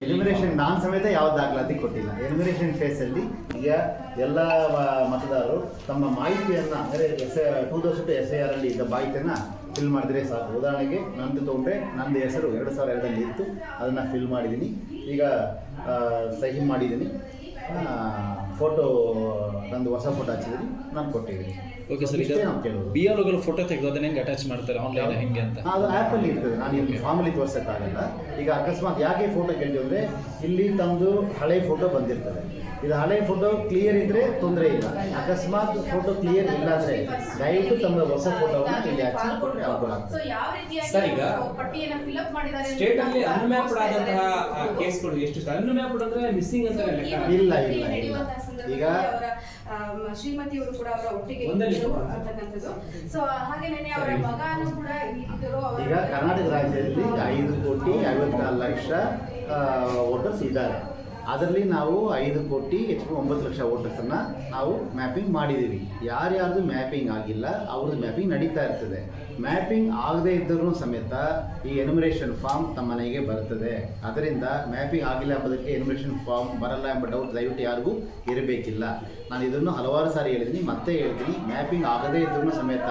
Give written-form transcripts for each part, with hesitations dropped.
Enumeration ನಾನು ಸಮೇತ ಯಾವ ದಾಖಲಾತಿ ಕೊಟ್ಟಿಲ್ಲ. ಎನ್ಯುಮರೇಷನ್ ಫೇಸಲ್ಲಿ ಈಗ ಎಲ್ಲ ಮತದಾರರು ತಮ್ಮ ಮಾಹಿತಿಯನ್ನು ಅಂದರೆ 2002 ಅಲ್ಲಿ ಇದ್ದ ಮಾಹಿತಿಯನ್ನು ಫಿಲ್ ಮಾಡಿದ್ರೆ ಸಾಕು. ಉದಾಹರಣೆಗೆ ನಂದು ತೊಗೊಂಡ್ರೆ ನಂದು ಹೆಸರು 2002 ಇತ್ತು, ಅದನ್ನು ಫಿಲ್ ಮಾಡಿದ್ದೀನಿ. ಈಗ ಸಹಿ ಮಾಡಿದ್ದೀನಿ, ಫೋಟೋ ನಂದು ಹೊಸ ಫೋಟೋ ಹಚ್ಚಿದ್ದೀನಿ, ನಾನು ಕೊಟ್ಟಿದ್ದೀನಿ. ಓಕೆ ಸರ್, ಈಗ BLOಗಳು ಫೋಟೋ ತೆಗೆದು ಅದನ್ನ ಹೆಂಗೆ ಅಟ್ಯಾಚ್ ಮಾಡ್ತಾರೆ ಆನ್ಲೈನ್ ಹೆಂಗೆ ಅಂತ? ಅದು ಆ್ಯಪಲ್ಲಿ ಇರ್ತದೆ, ನಾನು ಇಲ್ಲಿ ಫಾರ್ಮಲ್ಲಿ ತೋರಿಸೋಕ್ಕಾಗಲ್ಲ. ಈಗ ಅಕಸ್ಮಾತ್ ಯಾಕೆ ಫೋಟೋ ಕೇಳ್ತೀವಿ ಅಂದರೆ ಇಲ್ಲಿ ತಮ್ಮದು ಹಳೆ ಫೋಟೋ ಬಂದಿರ್ತದೆ. ಇದು ಹಳೆ ಫೋಟೋ ಕ್ಲಿಯರ್ ಇದ್ದರೆ ತೊಂದರೆ ಇಲ್ಲ. ಅಕಸ್ಮಾತ್ ಫೋಟೋ ಕ್ಲಿಯರ್ ಇಲ್ಲ ಅಂದರೆ ದಯವಿಟ್ಟು ತಮ್ಮ ಹೊಸ ಫೋಟೋವನ್ನು ಇಲ್ಲಿ ಹಚ್ಚಿ ಕೊಟ್ಟರೆ ಅನುಕೂಲ ಆಗ್ತದೆ. ಸರ್, ಈಗ ಸ್ಟೇಟಲ್ಲಿ ಅನ್ಮ್ಯಾಪ್ಡ್ ಆದಂತಹ ಕೇಸ್ಗಳು ಎಷ್ಟು ಸರ್? ಅನ್ಮ್ಯಾಪ್ಡ್ ಅಂದರೆ ಮಿಸ್ಸಿಂಗ್ ಅಂತ ಇಲ್ಲ. ಈಗ ಶ್ರೀಮತಿಯವರು ಕೂಡ ಅವರ ಒಟ್ಟಿಗೆ ಅಂತಕ್ಕಂಥದ್ದು. ಸೊ ಹಾಗೆ ಅವರ ಮಗನೂ ಕೂಡ ಇದ್ದರು. ಈಗ ಕರ್ನಾಟಕ ರಾಜ್ಯದಲ್ಲಿ 5,54,00,000 ವೋಟರ್ಸ್ ಇದ್ದಾರೆ. ಅದರಲ್ಲಿ ನಾವು 5,9,00,000 ವೋಟರ್ಸನ್ನು ನಾವು ಮ್ಯಾಪಿಂಗ್ ಮಾಡಿದ್ದೀವಿ. ಯಾರ್ಯಾರ್ದು ಮ್ಯಾಪಿಂಗ್ ಆಗಿಲ್ಲ ಅವ್ರದ್ದು ಮ್ಯಾಪಿಂಗ್ ನಡೀತಾ ಇರ್ತದೆ. ಮ್ಯಾಪಿಂಗ್ ಆಗದೇ ಇದ್ದರೂ ಸಮೇತ ಈ ಎನ್ಯುಮರೇಷನ್ ಫಾರ್ಮ್ ತಮ್ಮ ಮನೆಗೆ ಬರ್ತದೆ. ಅದರಿಂದ ಮ್ಯಾಪಿಂಗ್ ಆಗಿಲ್ಲ ಎಂಬುದಕ್ಕೆ ಎನ್ಯುಮರೇಷನ್ ಫಾರ್ಮ್ ಬರಲ್ಲ ಎಂಬ ಡೌಟ್ ದಯವಿಟ್ಟು ಯಾರಿಗೂ ಇರಬೇಕಿಲ್ಲ. ನಾನು ಇದನ್ನು ಹಲವಾರು ಸಾರಿ ಹೇಳಿದ್ದೀನಿ, ಮತ್ತೆ ಹೇಳ್ತೀನಿ. ಮ್ಯಾಪಿಂಗ್ ಆಗದೇ ಇದ್ರೂ ಸಮೇತ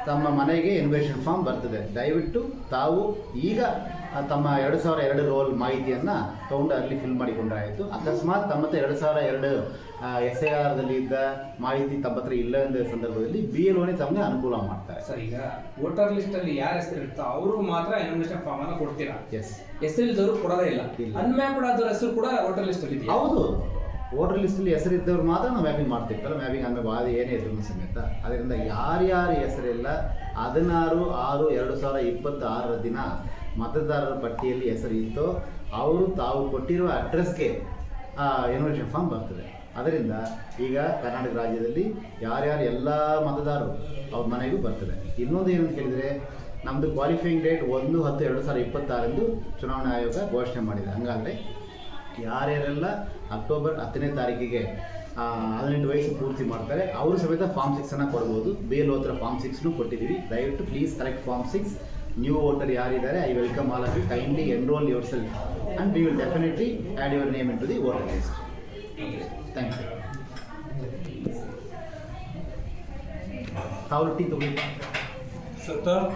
ತಮ್ಮ ಮನೆಗೆ ಎನ್ಯುಮರೇಷನ್ ಫಾರ್ಮ್ ಬರ್ತದೆ. ದಯವಿಟ್ಟು ತಾವು ಈಗ ತಮ್ಮ 2002 ರೋಲ್ ಮಾಹಿತಿಯನ್ನು ತೊಗೊಂಡು ಅಲ್ಲಿ ಫಿಲ್ ಮಾಡಿಕೊಂಡ್ರಾಯಿತು. ಅಕಸ್ಮಾತ್ ತಮ್ಮ ಹತ್ರ 2002 SIRದಲ್ಲಿ ಇದ್ದ ಮಾಹಿತಿ ತಮ್ಮ ಹತ್ರ ಇಲ್ಲ ಎಂದ ಸಂದರ್ಭದಲ್ಲಿ BLOನೇ ತಮಗೆ ಅನುಕೂಲ ಮಾಡ್ತಾರೆ. ಸರ್, ಈಗ ವೋಟರ್ ಲಿಸ್ಟಲ್ಲಿ ಯಾರ ಹೆಸರು ಇರುತ್ತೋ ಅವರು ಮಾತ್ರ ಎನ್ಯುಮರೇಷನ್ ಫಾರ್ಮ್ ಅನ್ನು ಕೊಡ್ತೀರಾ? ಎಸ್. ಹೆಸರಿಲ್ದವರು ಕೊಡೋದೇ ಇಲ್ಲ. ಅನ್ಮ್ಯಾಪ್ಡ್ ಆದವ್ರ ಹೆಸರು ಕೂಡ ವೋಟರ್ ಲಿಸ್ಟಲ್ಲಿ ಇದೆಯಾ? ಹೌದು, ವೋಟರ್ ಲಿಸ್ಟಲ್ಲಿ ಹೆಸರಿದ್ದವ್ರು ಮಾತ್ರ ನಾವು ಮ್ಯಾಪಿಂಗ್ ಮಾಡ್ತಿರ್ತಾರೆ. ಮ್ಯಾಪಿಂಗ್ ಅಂದರೆ ಭಾಳ ಏನೇ ಇದ್ರು ಸಮೇತ. ಅದರಿಂದ ಯಾರ್ಯಾರ ಹೆಸರಿಲ್ಲ 16/6/2026 ದಿನ ಮತದಾರರ ಪಟ್ಟಿಯಲ್ಲಿ ಹೆಸರು ಇತ್ತೋ ಅವರು ತಾವು ಕೊಟ್ಟಿರುವ ಅಡ್ರೆಸ್ಗೆ ಎನ್ಯುಮರೇಷನ್ ಫಾರ್ಮ್ ಬರ್ತದೆ. ಅದರಿಂದ ಈಗ ಕರ್ನಾಟಕ ರಾಜ್ಯದಲ್ಲಿ ಯಾರ್ಯಾರು ಎಲ್ಲ ಮತದಾರರು ಅವ್ರ ಮನೆಗೂ ಬರ್ತದೆ. ಇನ್ನೊಂದು ಏನಂತ ಕೇಳಿದರೆ, ನಮ್ಮದು ಕ್ವಾಲಿಫೈಯಿಂಗ್ ಡೇಟ್ 1/10/2026 ಚುನಾವಣಾ ಆಯೋಗ ಘೋಷಣೆ ಮಾಡಿದೆ. ಹಂಗಾದರೆ ಯಾರ್ಯಾರೆಲ್ಲ ಅಕ್ಟೋಬರ್ 10ನೇ ತಾರೀಕಿಗೆ 18 ವಯಸ್ಸು ಪೂರ್ತಿ ಮಾಡ್ತಾರೆ ಅವರು ಸಮೇತ ಫಾರ್ಮ್ 6 ಕೊಡ್ಬೋದು. BLO ಹತ್ರ ಫಾರ್ಮ್ 6 ಕೊಟ್ಟಿದ್ದೀವಿ. ದಯವಿಟ್ಟು please correct form 6. New voter ಯಾರಿದ್ದಾರೆ, I welcome all of you. Kindly enroll yourself and we will definitely add your name into the voter list. Thank you. ತಾವು tea ತಗೊಳ್ಳಿ.